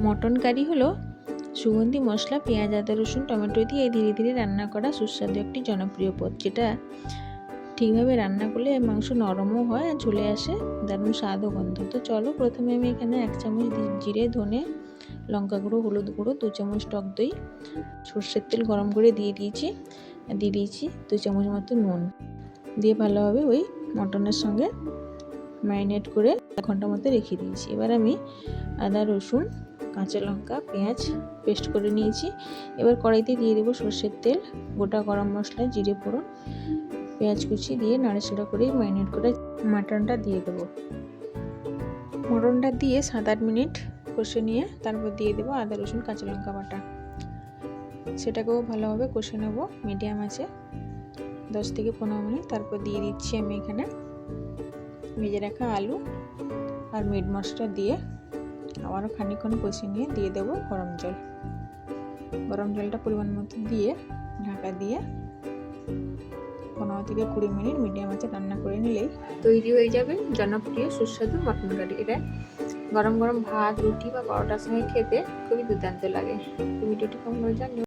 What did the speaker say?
Mutton curry হলো সুগন্ধি মশলা, পেঁয়াজ, আদা, রসুন, টমেটো দিয়ে ধীরে ধীরে রান্না করা সুস্বাদু একটি জনপ্রিয় পদ, যেটা ঠিকভাবে রান্না করলে মাংস নরমও হয় আর ঝুলে আসে দারুণ স্বাদ ও গন্ধ। তো চলো, প্রথমে আমি এখানে 1 চামচ জিরে, ধনে, লঙ্কা গুঁড়ো, হলুদ গুঁড়ো, 2 চামচ টক দই, সর্ষের তেল গরম করে দিয়ে দিয়েছি 2 চামচ মতো নুন দিয়ে ভালোভাবে ওই মটনের সঙ্গে ম্যারিনেট করে 1 ঘন্টা মতো রেখে দিয়েছি। এবার আমি আদা, রসুন, কাঁচা লঙ্কা, পেঁয়াজ পেস্ট করে নিয়েছি। এবার কড়াইতে দিয়ে দেবো সর্ষের তেল, গোটা গরম মশলা, জিরে ফোড়ন, পেঁয়াজ কুচি দিয়ে নাড়াচাড়া করে ম্যারিনেট করে মাটনটা দিয়ে দেবো। মটনটা দিয়ে 7-8 মিনিট কষে নিয়ে তারপর দিয়ে দেবো আদা, রসুন, কাঁচা লঙ্কা বাটা। সেটাকেও ভালোভাবে কষে নেব মিডিয়াম আছে 10 থেকে 15 মিনিট। তারপর দিয়ে দিচ্ছি আমি এখানে ভেজে রাখা আলু আর মিট মশলা দিয়ে আবারও খানিকক্ষণ কষে নিয়ে দিয়ে দেবো গরম জল। গরম জলটা পরিমাণ মতো দিয়ে ঢাকা দিয়ে 15 থেকে 20 মিনিট মিডিয়াম আঁচে রান্না করে নিলেই তৈরি হয়ে যাবে জনপ্রিয় সুস্বাদু মটন কারি। এটা গরম গরম ভাত, রুটি বা পরোটার সঙ্গে খেতে খুবই দুর্দান্ত লাগে। ভিডিওটি কেমন হলো জানিও।